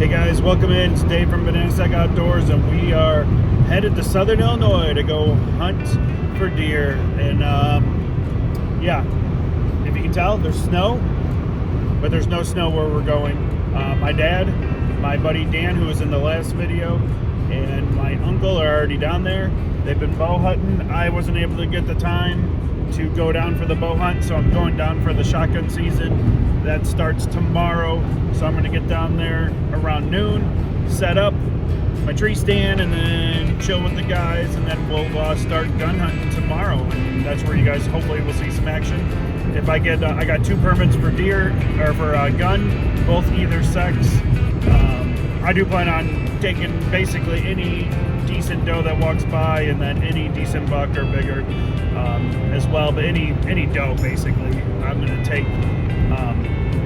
Hey guys, welcome in. It's Dave from Banana Sack Outdoors, and we are headed to Southern Illinois to go hunt for deer. And yeah, if you can tell, there's snow, but there's no snow where we're going. My dad, my buddy Dan, who was in the last video, and my uncle are already down there. They've been bow hunting. I wasn't able to get the time to go down for the bow hunt, so I'm going down for the shotgun season. That starts tomorrow, so I'm going to get down there around noon, set up my tree stand, and then chill with the guys, and then we'll start gun hunting tomorrow. And that's where you guys hopefully will see some action. If I get, I got 2 permits for deer, or for gun, both either sex. I do plan on taking basically any decent doe that walks by, and then any decent buck or bigger as well. But any doe basically I'm going to take.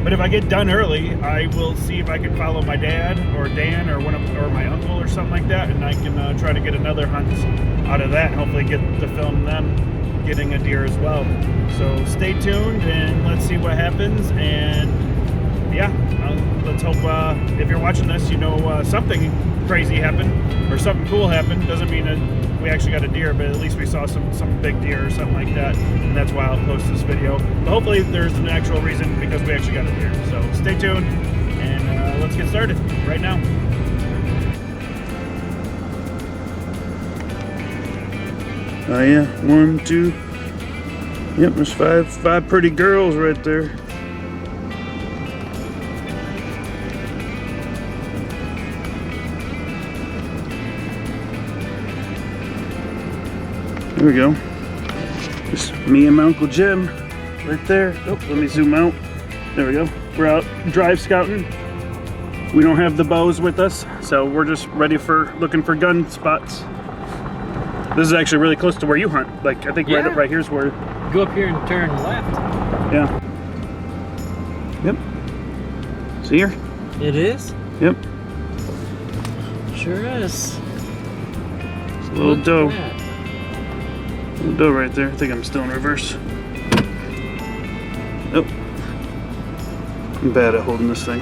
But if I get done early, I will see if I can follow my dad or Dan or or my uncle or something like that, and I can try to get another hunt out of that. And hopefully get to film them getting a deer as well. So stay tuned and let's see what happens. And yeah, let's hope if you're watching this, you know something crazy happened or something cool happened. Doesn't mean that we actually got a deer, but at least we saw some big deer or something like that, and that's why I'll post this video. But hopefully there's an actual reason because we actually got a deer. So stay tuned, and let's get started right now. Oh yeah, 1, 2. Yep, there's five pretty girls right there. There we go. Just me and my Uncle Jim right there. Oh, let me zoom out. There we go. We're out drive scouting. We don't have the bows with us, so we're just ready for looking for gun spots. This is actually really close to where you hunt. Like, I think right here's where. Go up here and turn left. Yeah. Yep. See here? It is? Yep. Sure is. It's a little doe. Little doe right there. I think I'm still in reverse. Nope. I'm bad at holding this thing.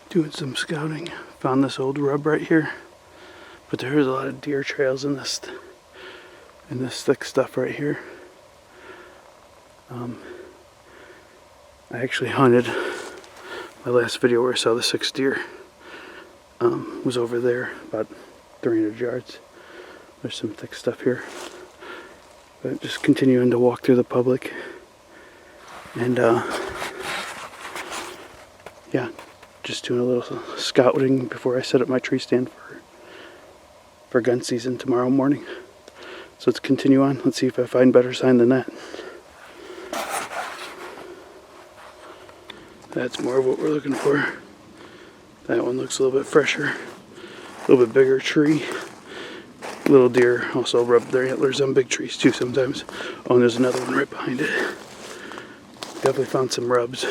Doing some scouting. Found this old rub right here. But there is a lot of deer trails in this thick stuff right here. I actually hunted. My last video where I saw the 6 deer was over there, about 300 yards. There's some thick stuff here. But just continuing to walk through the public. And yeah, just doing a little scouting before I set up my tree stand for gun season tomorrow morning. So let's continue on. Let's see if I find better sign than that. That's more of what we're looking for. That one looks a little bit fresher, a little bit bigger tree. Little deer also rub their antlers on big trees too sometimes. Oh, and there's another one right behind it. Definitely found some rubs.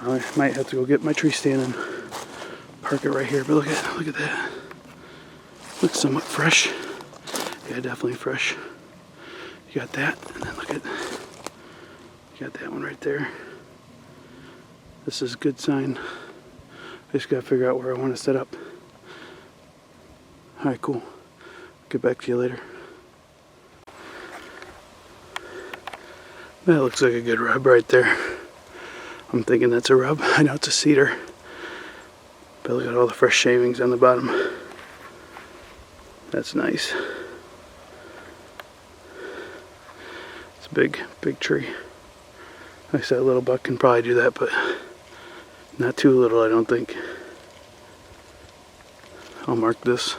I might have to go get my tree stand and park it right here. But look at that. Looks somewhat fresh. Yeah, definitely fresh. You got that, and then look at, you got that one right there. This is a good sign. I just gotta figure out where I want to set up. Alright, cool. Get back to you later. That looks like a good rub right there. I'm thinking that's a rub. I know it's a cedar. But look at all the fresh shavings on the bottom. That's nice. It's a big tree. Like I said, a little buck can probably do that, but not too little, I don't think. I'll mark this.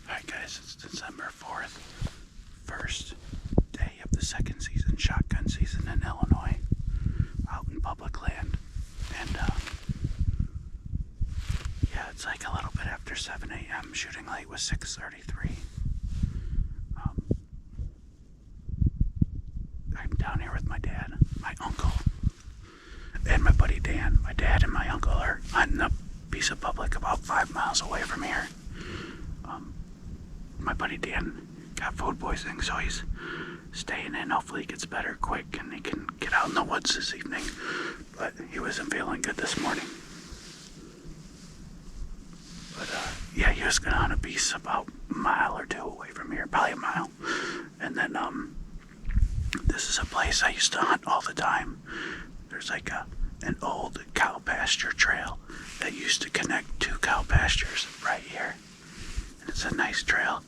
Alright guys, it's December 4th. First day of the 2nd season, shotgun season in Illinois. Out in public land. And yeah, it's like a little bit after 7 a.m. Shooting light was 6:33. I'm down here with my dad, my uncle, and my buddy Dan. My dad and my uncle are hunting a piece of public about 5 miles away from here. my buddy Dan got food poisoning, so he's staying in. Hopefully he gets better quick and he can get out in the woods this evening. But he wasn't feeling good this morning. But yeah, he was gonna hunt a beast about a mile or two away from here, probably a mile. And then this is a place I used to hunt all the time. There's like an old cow pasture trail that used to connect two cow pastures right here. And it's a nice trail.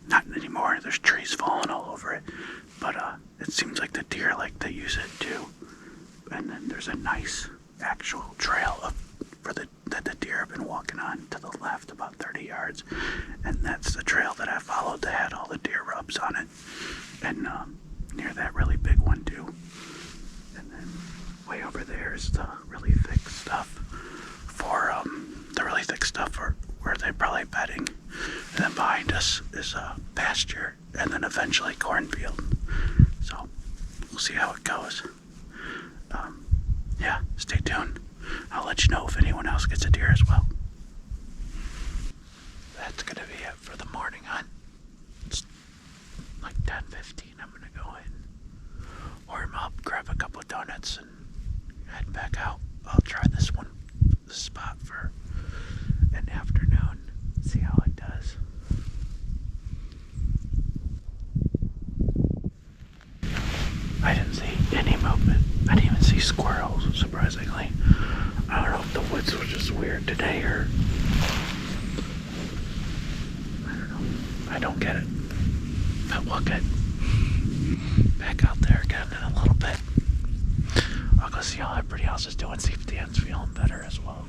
Not anymore. There's trees falling all over it. But it seems like the deer like to use it too. And then there's a nice actual trail that the deer have been walking on to the left about 30 yards. And that's the trail that I followed that had all the deer rubs on it. And near that really big one too. And then way over there is the really thick stuff for where they're probably bedding. And then behind us is a pasture and then eventually cornfield. So we'll see how it goes. Yeah, stay tuned. I'll let you know if anyone else gets a deer as well. That's gonna be it for the morning hunt. It's like 10:15. I'm gonna go in, warm up, grab a couple of donuts, and head back out. I'll try this spot for an afternoon. See how it does. I didn't see any movement. I didn't even see squirrels, surprisingly. I don't know if the woods were just weird today or... I don't know. I don't get it. But we'll get back out there again in a little bit. I'll go see how everybody else is doing, see if Dan's feeling better as well.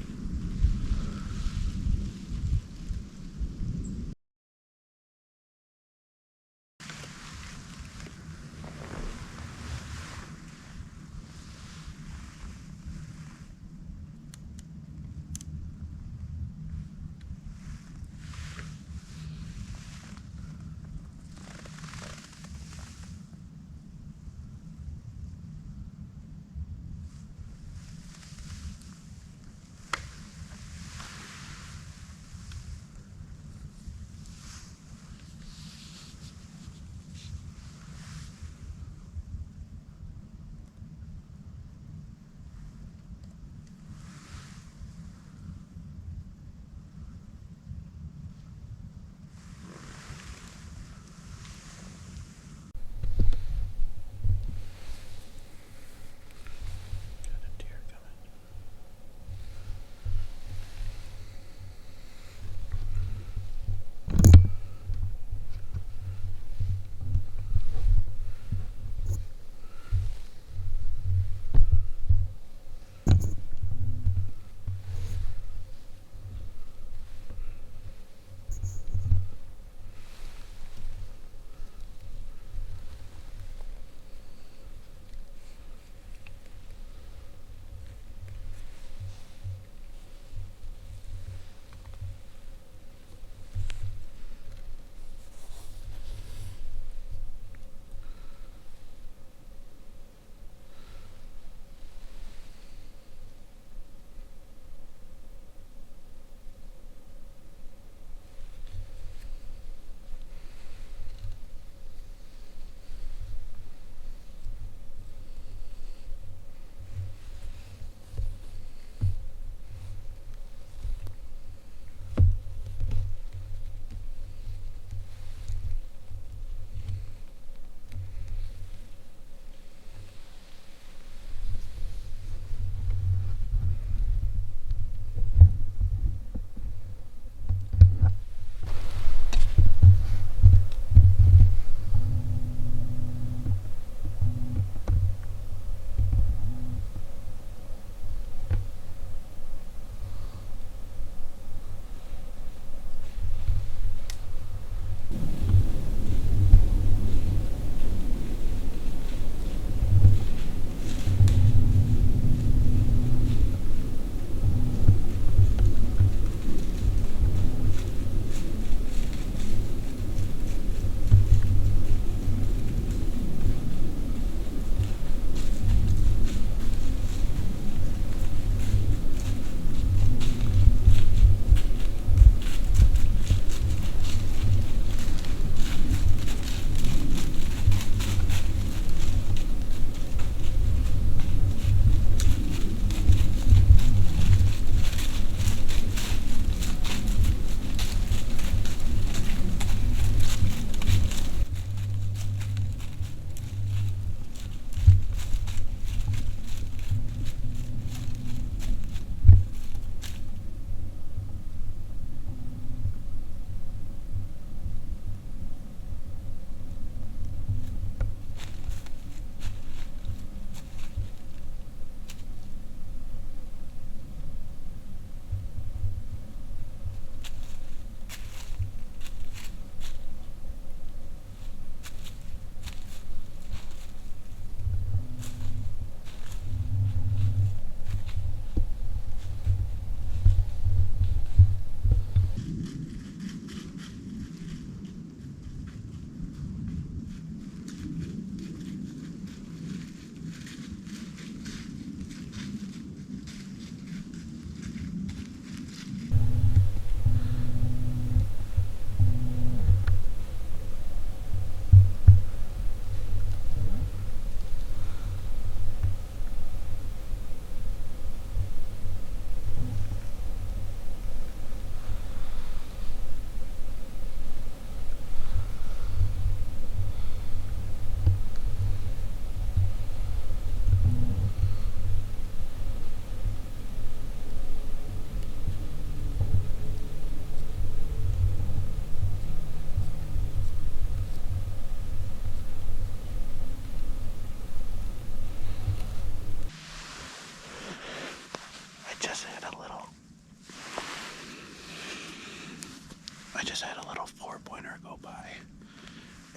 just had a little four-pointer go by,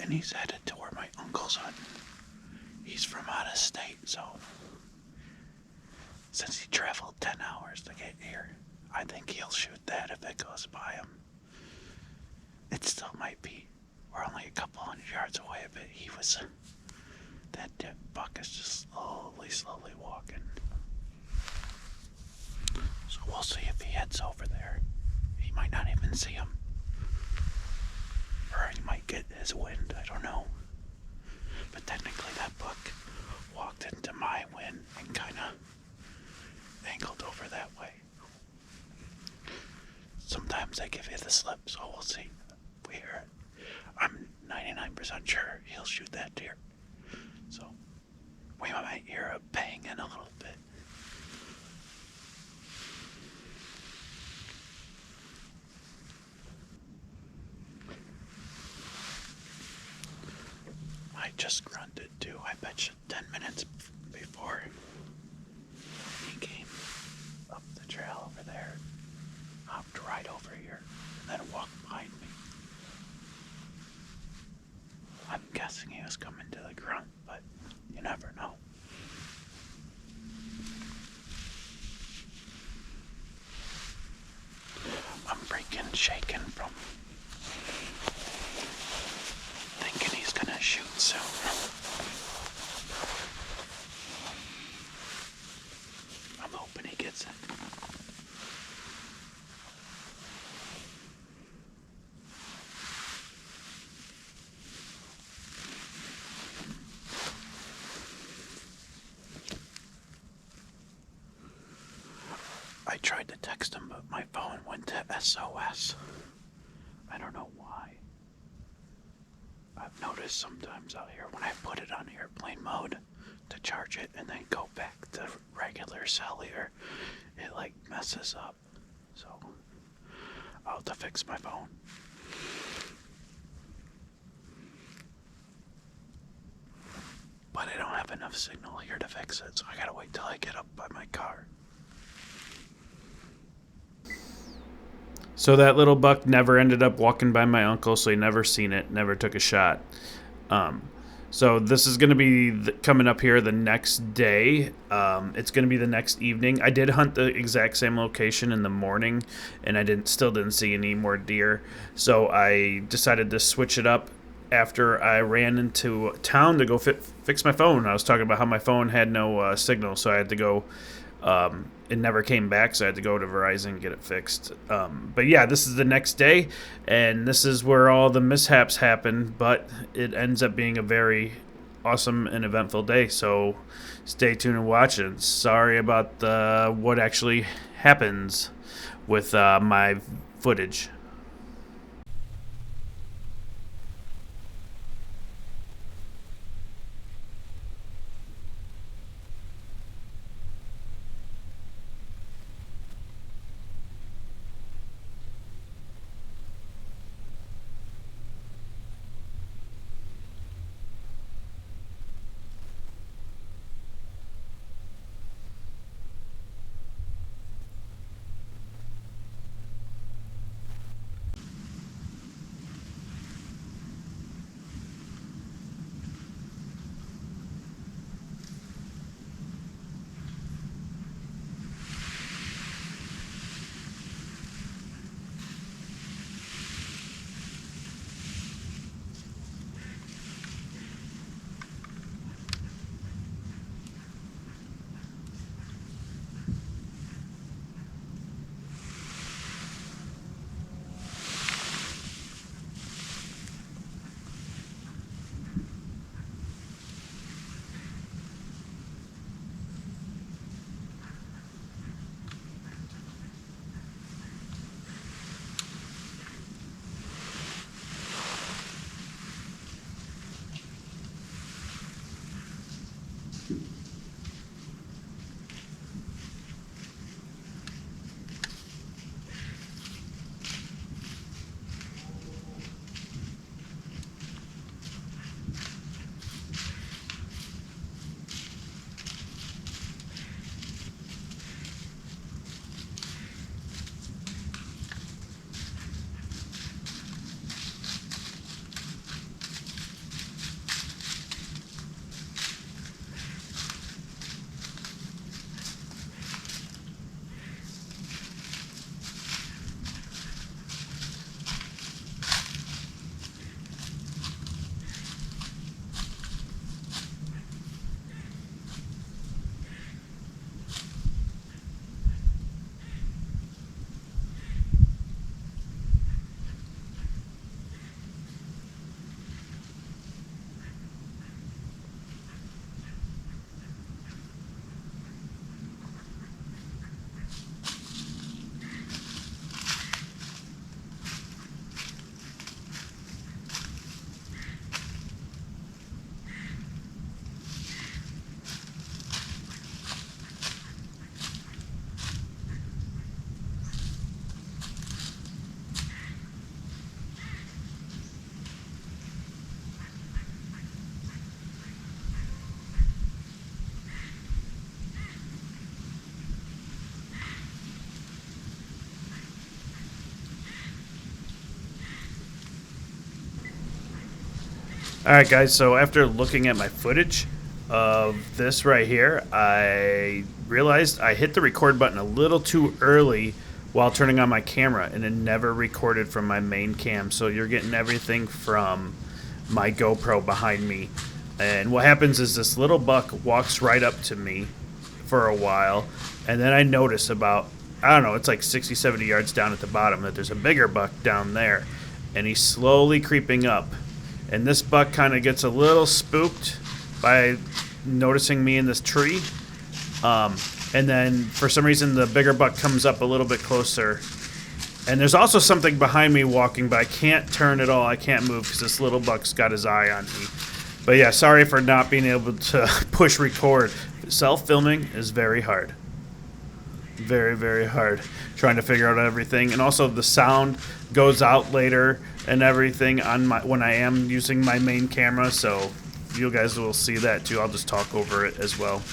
and he's headed to where my uncle's hunting. He's from out of state, so since he traveled 10 hours to get here, I think he'll shoot that if it goes by him. It still might be. We're only a couple hundred yards away, but that buck is just slowly walking. So we'll see if he heads over there. He might not even see him. Or he might get his wind, I don't know. But technically that buck walked into my wind and kind of angled over that way. Sometimes they give you the slip, so we'll see. I'm 99% sure he'll shoot that deer. So we might hear a bang in a little bit. I just grunted too. I bet you 10 minutes before he came up the trail over there, hopped right over here, and then walked behind me. I'm guessing he was coming to the grunt, but you never know. I'm freaking shaking from thinking he's gonna shoot soon. I'm hoping he gets it. I tried to text him, but my phone went to SOS. I don't know why. I've noticed sometimes out here when I put it on airplane mode to charge it and then go back to regular cellular, it like messes up. So I'll have to fix my phone. But I don't have enough signal here to fix it, so I gotta wait till I get up by my car. So that little buck never ended up walking by my uncle, so he never seen it, never took a shot. So this is going to be coming up here the next day. It's going to be the next evening. I did hunt the exact same location in the morning, and I still didn't see any more deer. So I decided to switch it up after I ran into town to go fix my phone. I was talking about how my phone had no signal, so I had to go. It never came back, so I had to go to Verizon and get it fixed. But yeah, this is the next day, and this is where all the mishaps happen, but it ends up being a very awesome and eventful day, so stay tuned and watch it. Sorry about what actually happens with my footage. Alright guys, so after looking at my footage of this right here, I realized I hit the record button a little too early while turning on my camera, and it never recorded from my main cam. So you're getting everything from my GoPro behind me. And what happens is this little buck walks right up to me for a while, and then I notice about, I don't know, it's like 60, 70 yards down at the bottom that there's a bigger buck down there, and he's slowly creeping up. And this buck kind of gets a little spooked by noticing me in this tree. And then for some reason the bigger buck comes up a little bit closer. And there's also something behind me walking, but I can't turn at all. I can't move because this little buck's got his eye on me. But yeah, sorry for not being able to push record. Self-filming is very hard. Very, very hard. Trying to figure out everything. And also the sound goes out later and everything on my when I am using my main camera, so you guys will see that too. I'll just talk over it as well.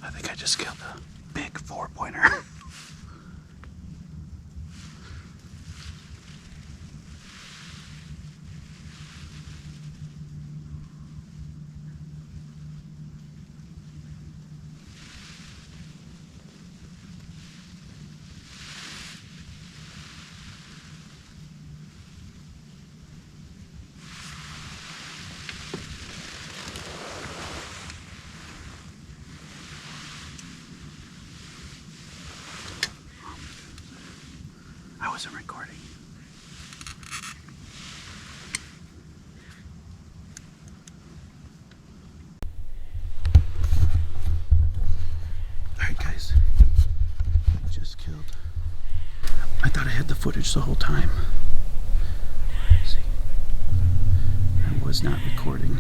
I think I just killed a big 4-pointer. I wasn't recording. Alright guys, just killed. I thought I had the footage the whole time. See, I was not recording.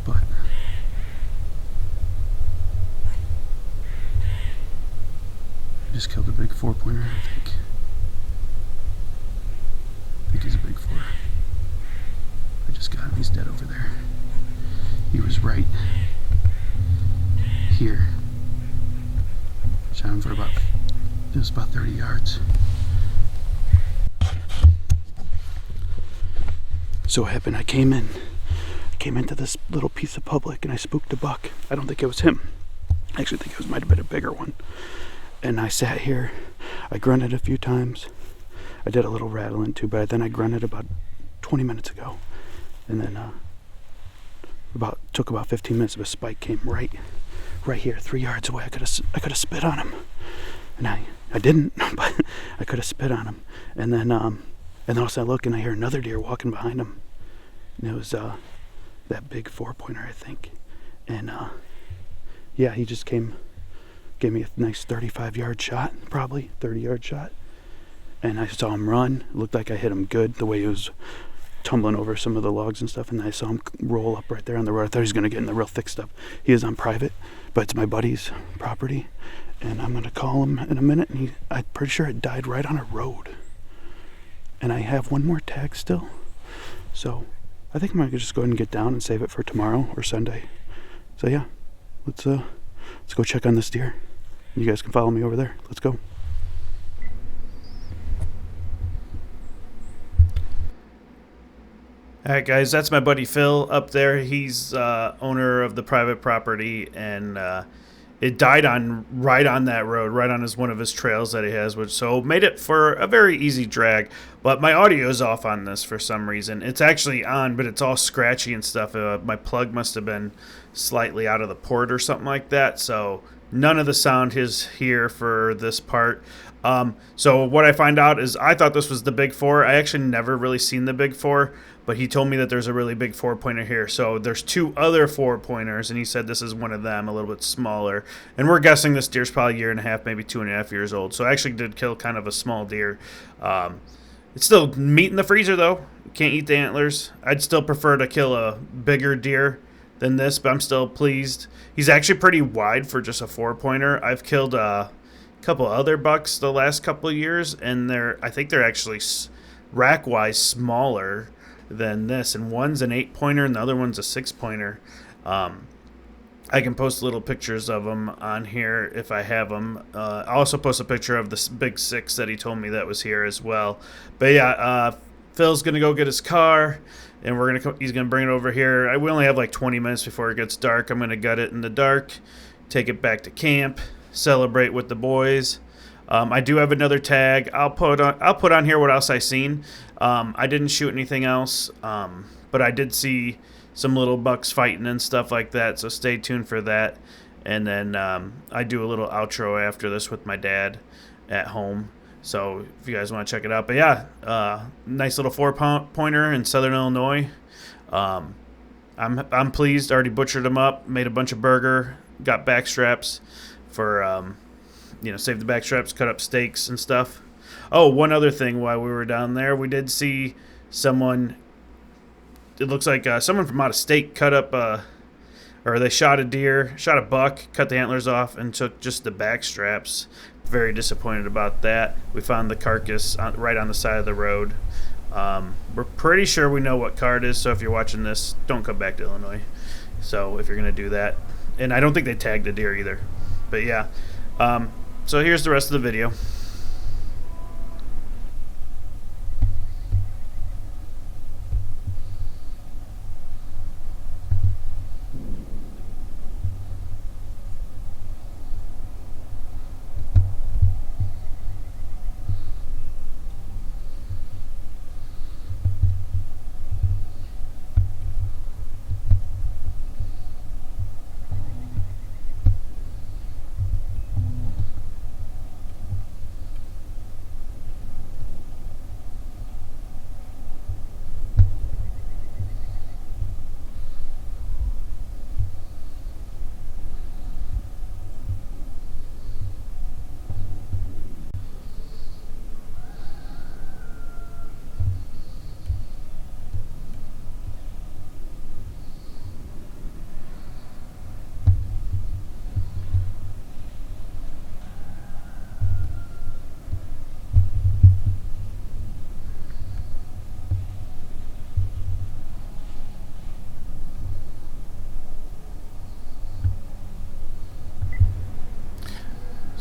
But I just killed a big 4-pointer, I think. I think he's a big 4. I just got him, he's dead over there. He was right here. Shot him for about, it was about 30 yards. So what happened, I came into this little piece of public and I spooked a buck. I don't think it was him. I actually think it might have been a bigger one. And I sat here, I grunted a few times. I did a little rattling too, but then I grunted about 20 minutes ago. And then took about 15 minutes, of a spike came right here, 3 yards away. I could have spit on him. And I didn't, but I could have spit on him. And then also I look and I hear another deer walking behind him. And it was that big 4-pointer, I think. And yeah, he just gave me a nice 35-yard shot, probably 30-yard shot. And I saw him run. It looked like I hit him good, the way he was tumbling over some of the logs and stuff. And I saw him roll up right there on the road. I thought he was going to get in the real thick stuff. He is on private, but it's my buddy's property. And I'm going to call him in a minute. And I'm pretty sure it died right on a road. And I have one more tag still. So I think I'm going to just go ahead and get down and save it for tomorrow or Sunday. So yeah, let's go check on this deer. You guys can follow me over there. Let's go. All right, guys, that's my buddy Phil up there. He's owner of the private property, and it died right on that road, right on one of his trails that he has, which so made it for a very easy drag. But my audio is off on this for some reason. It's actually on, but it's all scratchy and stuff. My plug must have been slightly out of the port or something like that, so none of the sound is here for this part. So what I find out is I thought this was the big 4. I actually never really seen the big 4, but he told me that there's a really big 4-pointer here. So there's 2 other 4-pointers, and he said this is one of them, a little bit smaller. And we're guessing this deer's probably a year and a half, maybe 2.5 years old. So I actually did kill kind of a small deer. It's still meat in the freezer, though. Can't eat the antlers. I'd still prefer to kill a bigger deer than this, but I'm still pleased. He's actually pretty wide for just a 4-pointer. I've killed a couple other bucks the last couple of years, and I think they're actually rack-wise smaller than this, and one's an 8-pointer and the other one's a 6-pointer. I can post little pictures of them on here if I have them. I'll also post a picture of this big 6 that he told me that was here as well. But yeah, Phil's gonna go get his car, and he's gonna bring it over here. We only have like 20 minutes before it gets dark. I'm gonna gut it in the dark, take it back to camp, celebrate with the boys. I do have another tag. I'll put on here what else I seen. I didn't shoot anything else, but I did see some little bucks fighting and stuff like that, so stay tuned for that. And then I do a little outro after this with my dad at home, so if you guys want to check it out. But yeah, nice little 4-pointer in Southern Illinois. I'm pleased. Already butchered them up, made a bunch of burger, got back straps for save the back straps, cut up steaks and stuff. Oh, one other thing while we were down there, we did see someone, it looks like someone from out of state cut up, or they shot a buck, cut the antlers off, and took just the back straps. Very disappointed about that. We found the carcass right on the side of the road. We're pretty sure we know what car it is, so if you're watching this, don't come back to Illinois. So if you're going to do that. And I don't think they tagged the deer either. But yeah. So here's the rest of the video.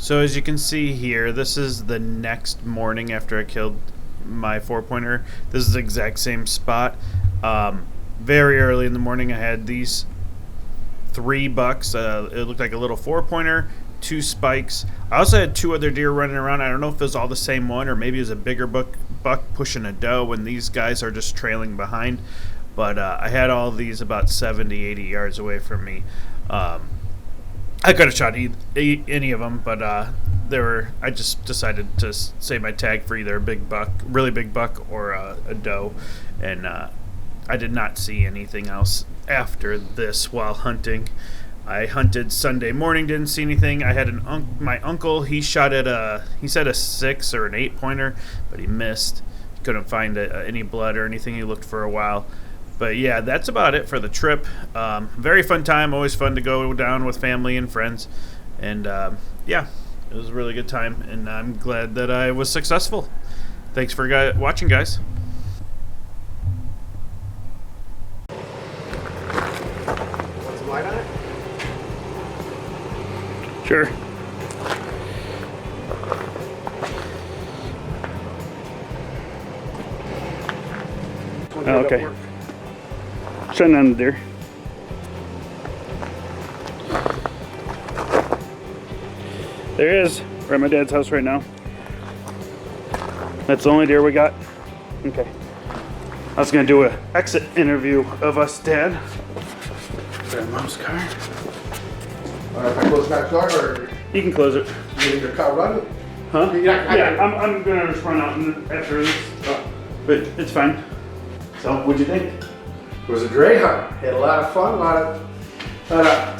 So as you can see here, this is the next morning after I killed my 4-pointer. This is the exact same spot. Very early in the morning, I had these 3 bucks. It looked like a little 4-pointer, 2 spikes. I also had 2 other deer running around. I don't know if it was all the same one or maybe it was a bigger buck pushing a doe and these guys are just trailing behind. But I had all these about 70, 80 yards away from me. I could have shot any of them, but I just decided to save my tag for either a big buck, really big buck, or a doe, and I did not see anything else after this while hunting. I hunted Sunday morning, didn't see anything. I had my uncle. He shot at he said a 6 or an 8-pointer, but he missed. Couldn't find any blood or anything. He looked for a while. But yeah, that's about it for the trip. Very fun time. Always fun to go down with family and friends. And yeah, it was a really good time. And I'm glad that I was successful. Thanks for watching, guys. Want some light on it? Sure. Okay. Shutting on the deer. There he is. We're at my dad's house right now. That's the only deer we got. Okay. I was gonna do an exit interview of us, Dad. Grab Mom's car. If I close that door, or You can close it. you leave your car running? Huh? Yeah, I'm gonna just run out after this, but it's fine. So, what'd you think? It was a great hunt. Had a lot of fun, a lot of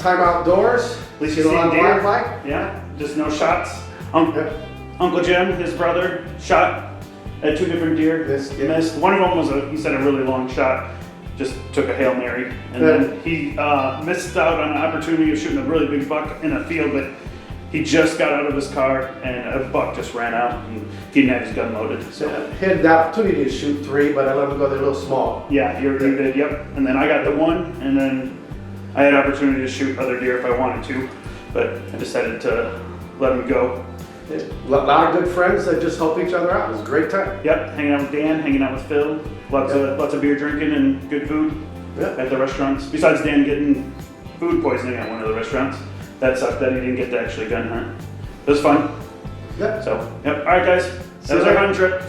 time outdoors. At least Get you a lot seen of deer. wildlife. Yeah, just no shots. Yep. Uncle Jim, his brother, shot at 2 different deer. Missed, yeah. Missed. One of them was he said a really long shot. Just took a Hail Mary, and then he missed out on an opportunity of shooting a really big buck in a field, but he just got out of his car and a buck just ran out. And he didn't have his gun loaded. So He had the opportunity to shoot 3, but I let him go there a little small. yeah, you did. Yep. And then I got the 1, and then I had opportunity to shoot other deer if I wanted to, but I decided to let him go. Yeah. A lot of good friends that just help each other out. It was a great time. Yep, hanging out with Dan, hanging out with Phil, lots of beer drinking and good food at the restaurants. Besides Dan getting food poisoning at one of the restaurants, that sucked that he didn't get to actually gun hunt. It was fun. Yep. So, yep. All right, guys, that was our hunting trip.